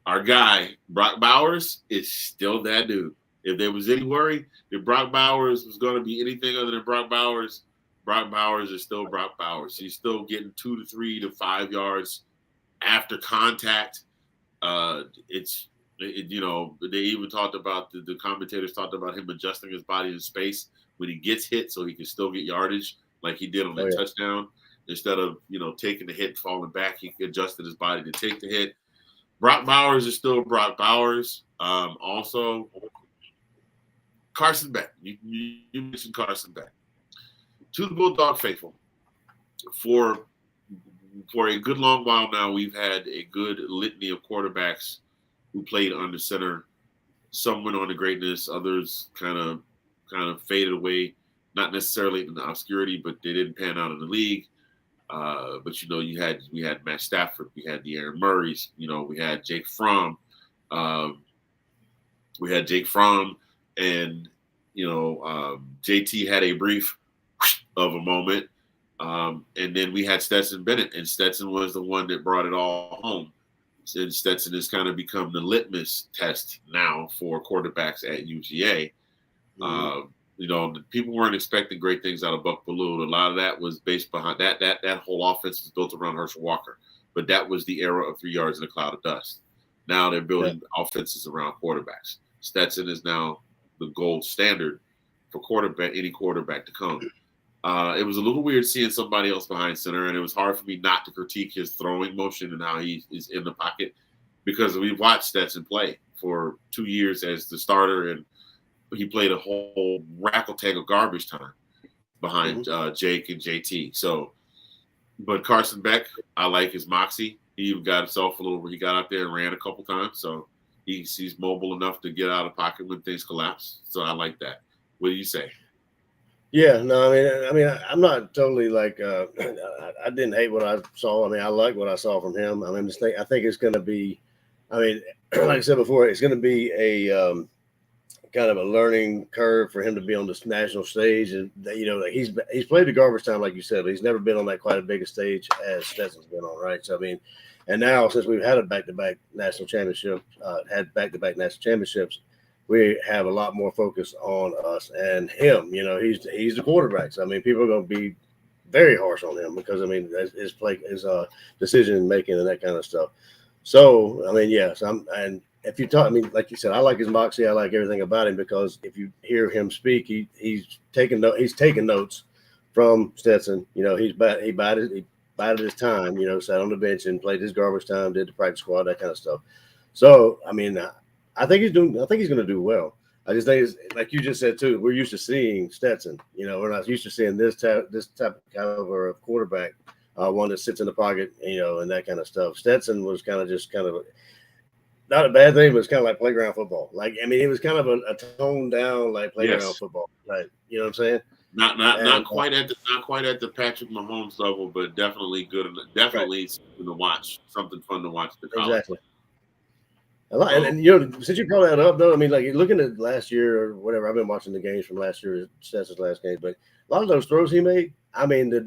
our guy Brock Bowers is still that dude. If there was any worry that Brock Bowers was going to be anything other than Brock Bowers is still Brock Bowers. He's still getting 2 to 3 to 5 yards after contact. They even talked about the commentators talked about him adjusting his body in space when he gets hit so he can still get yardage like he did on that touchdown. Instead of, taking the hit, falling back, he adjusted his body to take the hit. Brock Bowers is still Brock Bowers. Also, Carson Beck. You mentioned Carson Beck. To the Bulldog faithful, for a good long while now, we've had a good litany of quarterbacks who played under center Some went on to greatness. Others kind of faded away, not necessarily in the obscurity, but they didn't pan out in the league. But we had Matt Stafford, we had the Aaron Murrays, we had Jake Fromm, and JT had a brief of a moment, and then we had Stetson Bennett, and Stetson was the one that brought it all home. And Stetson has kind of become the litmus test now for quarterbacks at UGA. People weren't expecting great things out of Buck Belue. A lot of that was based behind that whole offense was built around Herschel Walker. But that was the era of 3 yards in a cloud of dust. Now they're building offenses around quarterbacks. Stetson is now the gold standard for any quarterback to come. It was a little weird seeing somebody else behind center, and it was hard for me not to critique his throwing motion and how he is in the pocket, because we watched Stetson play for 2 years as the starter, and he played a whole rackle-tag of garbage time behind Jake and JT. So, but Carson Beck, I like his moxie. He even got himself he got out there and ran a couple times. So he's mobile enough to get out of pocket when things collapse. So I like that. What do you say? Yeah, no, I mean, I'm not totally like I didn't hate what I saw. I mean, I like what I saw from him. I mean, I think it's going to be, I mean, like I said before, it's going to be a kind of a learning curve for him to be on this national stage, and like he's played the garbage time, like you said, but he's never been on that quite a big a stage as Stetson's been on, right? So I mean, and now since we've had a back-to-back national championship, we have a lot more focus on us and him. He's the quarterback. So, I mean, people are going to be very harsh on him because, I mean, his decision making and that kind of stuff. So, I mean, yes, and if you talk, I mean, like you said, I like his moxie. I like everything about him because if you hear him speak, he's taking notes from Stetson. He bided his time. Sat on the bench and played his garbage time, did the practice squad, that kind of stuff. So, I mean, I think he's going to do well. I just think it's like you just said too. We're used to seeing Stetson. We're not used to seeing this type of caliber of quarterback, one that sits in the pocket, and that kind of stuff. Stetson was kind of not a bad thing, but it's kind of like playground football. Like, I mean, it was kind of a toned down like playground football. Like, you know what I'm saying? Not quite at the Patrick Mahomes level, but definitely good. Definitely something to watch. Something fun to watch. Exactly. And since you brought that up, though, I mean, like looking at last year or whatever, I've been watching the games from last year, Stetson's last game, but a lot of those throws he made, I mean, the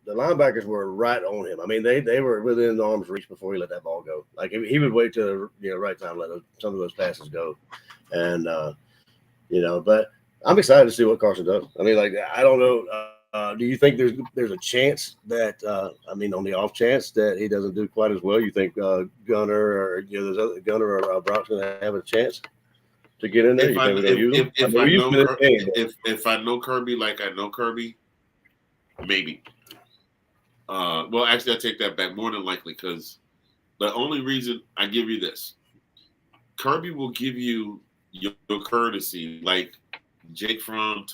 linebackers were right on him. I mean, they were within arm's reach before he let that ball go. Like he would wait till the right time to let some of those passes go, and but I'm excited to see what Carson does. I mean, like I don't know. Do you think there's a chance that on the off chance that he doesn't do quite as well, you think Gunner or Gunner or Brock's going to have a chance to get in there? If I know Kirby like I know Kirby, maybe. Well, actually, I take that back. More than likely, because the only reason I give you this, Kirby will give you your courtesy. Like Jake Fromm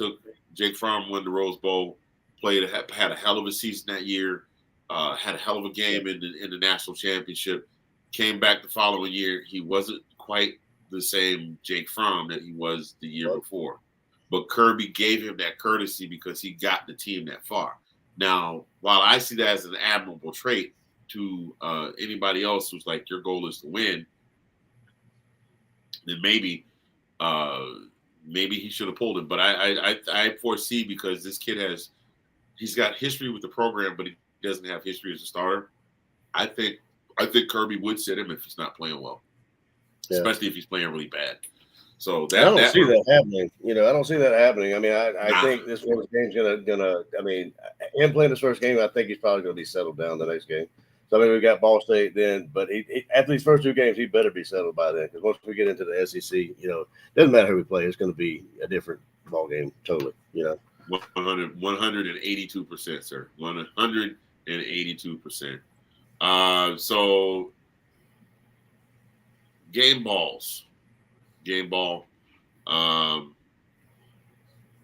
won the Rose Bowl. Had a hell of a season that year, had a hell of a game in the national championship. Came back the following year. He wasn't quite the same Jake Fromm that he was the year before. But Kirby gave him that courtesy because he got the team that far. Now, while I see that as an admirable trait to anybody else who's like, your goal is to win, then maybe he should have pulled him. But I foresee, because this kid he's got history with the program, but he doesn't have history as a starter. I think Kirby would sit him if he's not playing well, especially if he's playing really bad. So I don't see that happening. I don't see that happening. I mean, I think this first game's gonna. I mean, him playing this first game, I think he's probably gonna be settled down the next game. So I mean, we got Ball State then, but he after these first two games, he better be settled by then, because once we get into the SEC, doesn't matter who we play, it's going to be a different ball game totally. 182%, sir. 182%. So game ball.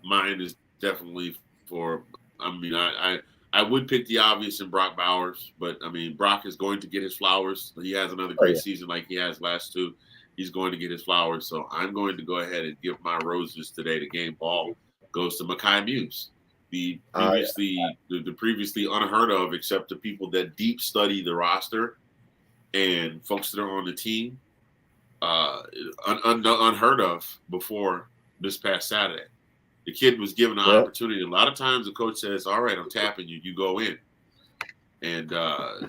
Mine is definitely for. I mean, I would pick the obvious in Brock Bowers, but I mean, Brock is going to get his flowers. He has another great season like he has last two. he's going to get his flowers. So I'm going to go ahead and give my roses today. The game ball goes to Mekhi Muse, the previously unheard of, except to people that deep study the roster and folks that are on the team, unheard of before this past Saturday. The kid was given an opportunity. A lot of times the coach says, all right, I'm tapping you, you go in. And a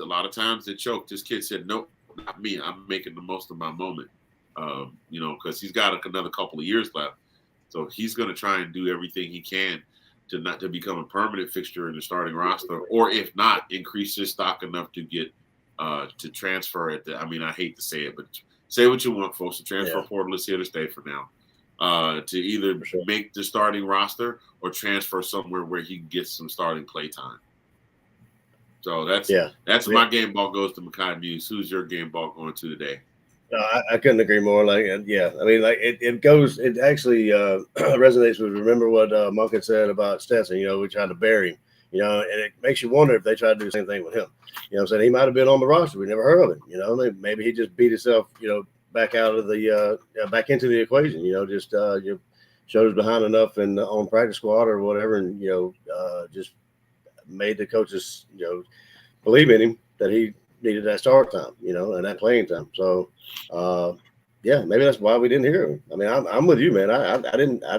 lot of times they choke. This kid said, nope, not me. I'm making the most of my moment, because he's got another couple of years left. So he's going to try and do everything he can to become a permanent fixture in the starting roster, or if not, increase his stock enough to get to transfer it. I hate to say it, but say what you want, folks. The transfer portal is here to stay for now. To either make the starting roster or transfer somewhere where he can get some starting play time. So that's my game ball goes to Mekhi Muse. Who's your game ball going to today? No, I couldn't agree more. It actually resonates with, remember what Monk had said about Stetson, we tried to bury him, and it makes you wonder if they tried to do the same thing with him. I'm saying? He might have been on the roster. We never heard of him, maybe he just beat himself, back out of the back into the equation, showed his behind enough and on practice squad or whatever, and just made the coaches believe in him that he needed that start time, and that playing time. So maybe that's why we didn't hear him. I'm with you, man. I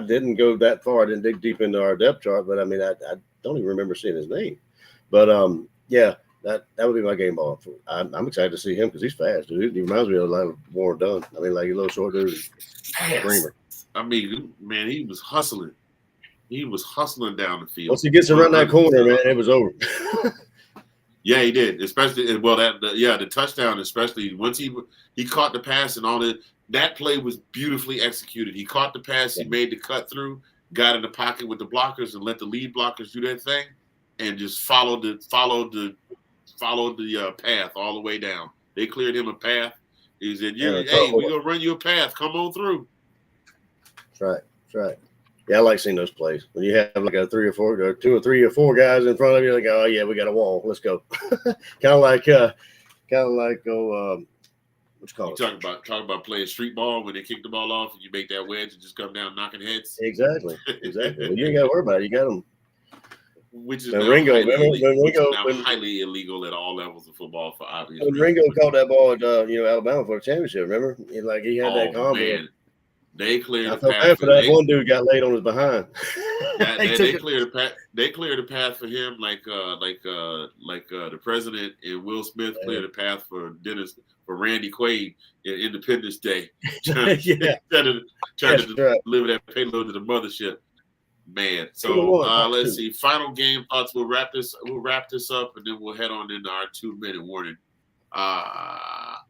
didn't go that far. I didn't dig deep into our depth chart, but I don't even remember seeing his name. But that would be my game ball. I'm excited to see him because he's fast, dude. He reminds me of like Warren Dunn. Like a little short dude, screamer. Man, he was hustling. He was hustling down the field. Once he gets around that corner, man, it was over. Yeah, he did. Especially the touchdown. Especially once he caught the pass and all that play was beautifully executed. He caught the pass. He made the cut through, got in the pocket with the blockers, and let the lead blockers do their thing, and just followed the path all the way down. They cleared him a path. He said, "Hey, we're gonna run you a path. Come on through." That's right. Yeah, I like seeing those plays when you have like a 2 or 3 or 4 guys in front of you. Like, oh yeah, we got a wall. Let's go. kind of like what you call it? Talk about playing street ball when they kick the ball off and you make that wedge and just come down knocking heads. Exactly. Well, you ain't got to worry about it. You got them. Which is highly illegal at all levels of football for obvious reasons. Ringo caught that ball at Alabama for the championship. Remember, he had that combo. Man. They cleared the path. I felt bad for that one dude got laid on his behind. They cleared the path. They cleared the path for him, like the president and Will Smith cleared the path for Randy Quaid in Independence Day, trying to deliver that payload to the mothership. Man, so let's see. Final game thoughts. We'll wrap this up, and then we'll head on into our 2-minute warning. I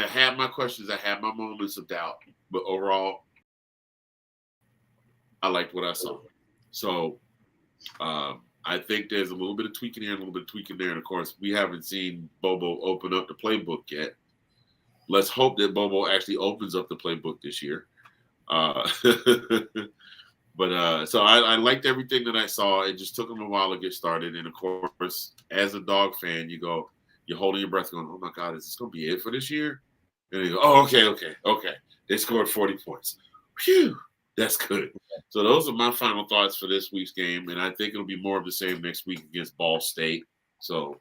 had my questions. I had my moments of doubt, but overall, I liked what I saw. So I think there's a little bit of tweaking here, a little bit of tweaking there. And, of course, we haven't seen Bobo open up the playbook yet. Let's hope that Bobo actually opens up the playbook this year. So I liked everything that I saw. It just took him a while to get started. And, of course, as a Dog fan, you're holding your breath going, oh, my God, is this going to be it for this year? And you go, oh, okay. They scored 40 points. Phew, that's good. So those are my final thoughts for this week's game, and I think it'll be more of the same next week against Ball State. So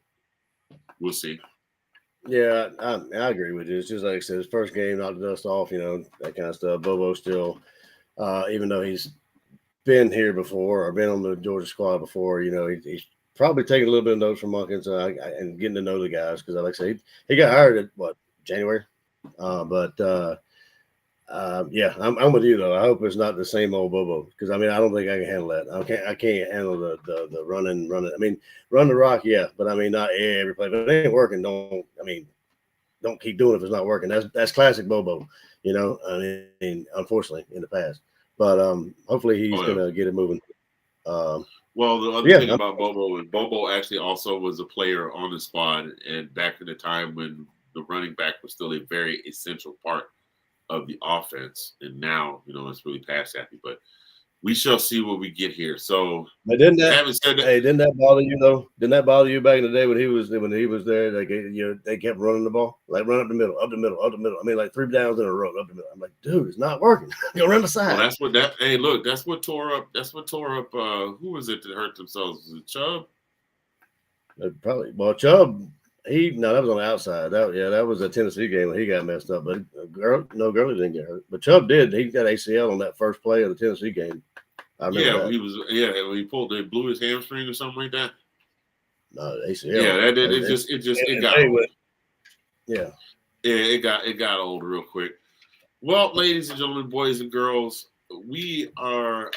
we'll see. Yeah, I agree with you. It's just like I said, his first game, knocked the dust off, that kind of stuff. Bobo still, even though he's been here before or been on the Georgia squad before, he's probably taking a little bit of notes from Munkins and getting to know the guys because, like I say, he got hired at January. I'm with you though. I hope it's not the same old Bobo because I don't think I can handle that. I can't handle the running. Run the rock, but not every play. If it ain't working, don't keep doing it if it's not working. That's classic Bobo. Unfortunately in the past, but hopefully he's gonna get it moving. Well, the other thing about Bobo is Bobo actually also was a player on the squad, and back in the time when the running back was still a very essential part of the offense, and now it's really pass happy. But we shall see what we get here. So, But didn't that, having said that, hey, didn't that bother you though? Didn't that bother you back in the day when he was there? Like they kept running the ball, like run up the middle, up the middle, up the middle. I mean, like 3 downs in a row, up the middle. I'm like, dude, it's not working. Go run the side. well, hey, look, that's what tore up. Who was it that hurt themselves? Was it Chubb? Probably. Well, Chubb, that was on the outside. That was a Tennessee game when he got messed up. But Gurley didn't get hurt. But Chubb did. He got ACL on that first play of the Tennessee game. I remember that. He was. Yeah, they blew his hamstring or something like that. No, ACL. Yeah, it got old. Yeah. Yeah, it got old real quick. Well, ladies and gentlemen, boys and girls, we are.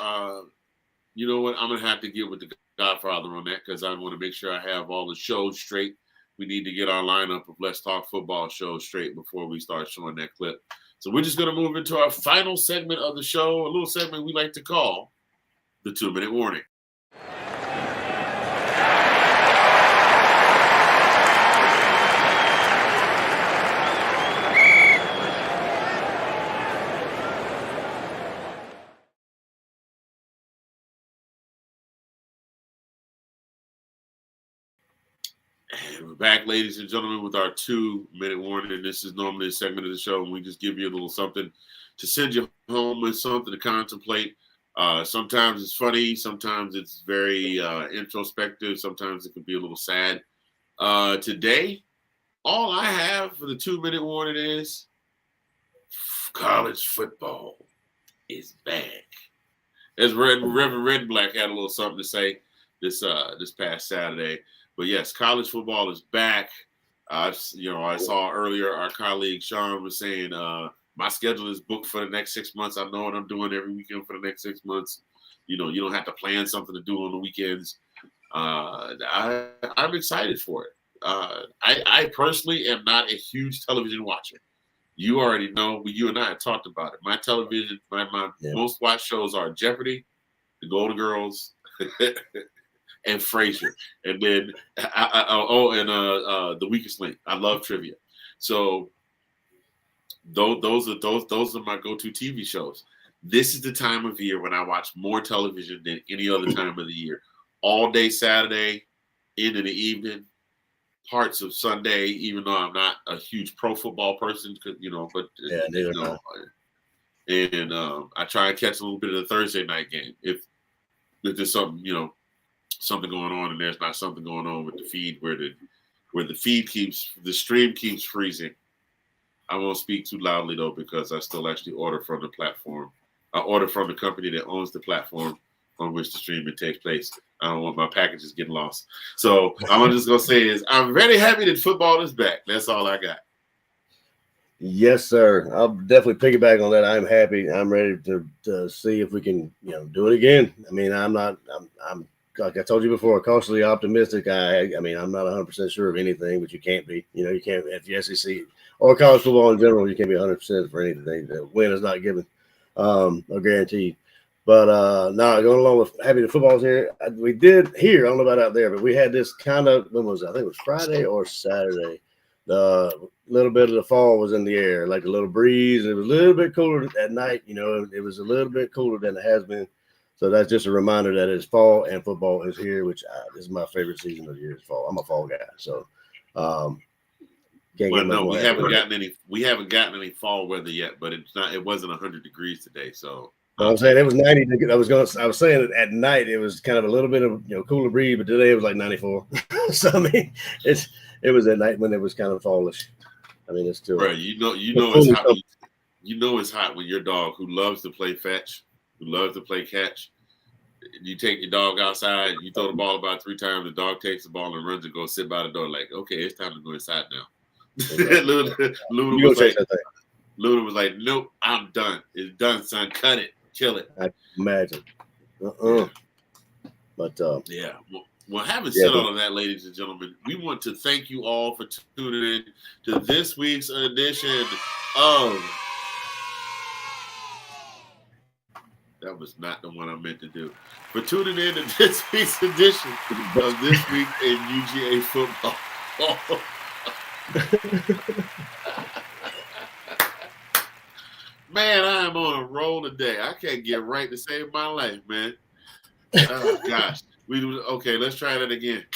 You know what? I'm gonna have to get with the Godfather on that because I want to make sure I have all the shows straight. We need to get our lineup of Let's Talk Football shows straight before we start showing that clip. So we're just gonna move into our final segment of the show, a little segment we like to call the 2-minute warning. And we're back, ladies and gentlemen, with our 2-minute warning. This is normally a segment of the show, and we just give you a little something to send you home with, something to contemplate. Sometimes it's funny, sometimes it's very introspective, sometimes it can be a little sad. Today, all I have for the 2-minute warning is college football is back. As Reverend Red Black had a little something to say this past Saturday. But yes, college football is back. I saw earlier our colleague Sean was saying, my schedule is booked for the next 6 months. I know what I'm doing every weekend for the next 6 months. You know, you don't have to plan something to do on the weekends. I'm excited for it. I personally am not a huge television watcher. You already know. You and I have talked about it. My television, my most watched shows are Jeopardy, The Golden Girls, and Frasier, and then The Weakest Link. I love trivia, so those are my go-to TV shows. This is the time of year when I watch more television than any other time of the year. All day Saturday, into the evening, parts of Sunday. Even though I'm not a huge pro football person, I try and catch a little bit of the Thursday night game if there's something something going on and there's not something going on with the feed where the stream keeps freezing. I won't speak too loudly though because I still actually order from the platform. I order from the company that owns the platform on which the streaming takes place. I don't want my packages getting lost. So I'm just gonna say is I'm very happy that football is back. That's all I got. Yes, sir. I'll definitely piggyback on that. I'm happy. I'm ready to see if we can, do it again. I mean, I'm like I told you before, cautiously optimistic. I mean, I'm not 100% sure of anything, but you can't be. You can't, if the SEC or college football in general, you can't be 100% for anything. The win is not given or guaranteed. But going along with happy the football's here. We did here, I don't know about out there, but we had this kind of, when was it? I think it was Friday or Saturday. The little bit of the fall was in the air, like a little breeze. It was a little bit cooler at night. It was a little bit cooler than it has been. So that's just a reminder that it's fall and football is here, which this is my favorite season of the year. Is fall. I'm a fall guy, so we haven't gotten any fall weather yet, but it wasn't 100 degrees today. So I'm saying it was 90. I was saying that at night it was kind of a little bit of cooler breeze, but today it was like 94. So I mean, it was at night when it was kind of fallish. I mean, it's still right. It's hot. It's hot when your dog, who loves to play fetch, who loves to play catch, you take your dog outside, you throw the ball about 3 times, the dog takes the ball and runs and goes sit by the door like, okay, it's time to go inside now. Luna was like, nope, I'm done. It's done, son. Cut it. Kill it. I imagine. But yeah. Well, having said all of that, ladies and gentlemen, we want to thank you all for tuning in to this week's edition of... That was not the one I meant to do. For tuning in to this week's edition of This Week in UGA Football. Man, I am on a roll today. I can't get right to save my life, man. Oh gosh. Okay, let's try that again.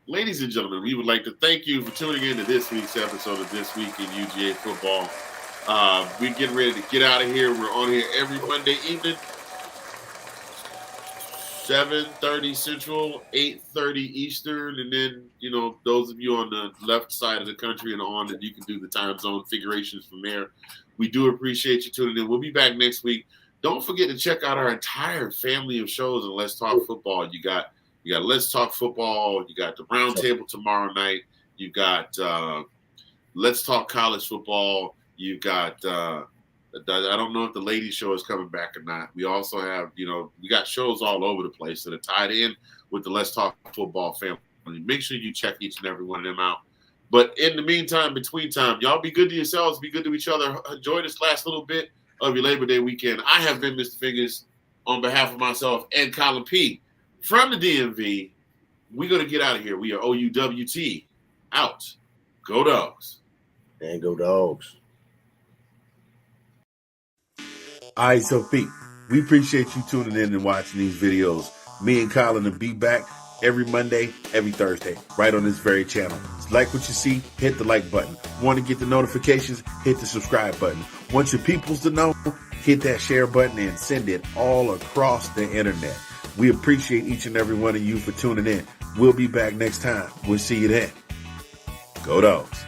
Ladies and gentlemen, we would like to thank you for tuning in to this week's episode of This Week in UGA Football. We're getting ready to get out of here. We're on here every Monday evening, 7:30 Central, 8:30 Eastern, and then, those of you on the left side of the country and on, that you can do the time zone figurations from there. We do appreciate you tuning in. We'll be back next week. Don't forget to check out our entire family of shows on Let's Talk Football. You got Let's Talk Football. You got the Roundtable tomorrow night. You got Let's Talk College Football. You got I don't know if the ladies show is coming back or not. We also have, we got shows all over the place that are tied in with the Let's Talk Football family. Make sure you check each and every one of them out. But in the meantime, between time, y'all be good to yourselves, be good to each other. Enjoy this last little bit of your Labor Day weekend. I have been Mr. Fingers on behalf of myself and Colin P. From the DMV. We're going to get out of here. We are OUWT. Out. Go Dogs. And go Dogs. All right, so Pete, we appreciate you tuning in and watching these videos. Me and Colin will be back every Monday, every Thursday, right on this very channel. Like what you see, hit the like button. Want to get the notifications, hit the subscribe button. Want your peoples to know, hit that share button and send it all across the internet. We appreciate each and every one of you for tuning in. We'll be back next time. We'll see you then. Go Dogs.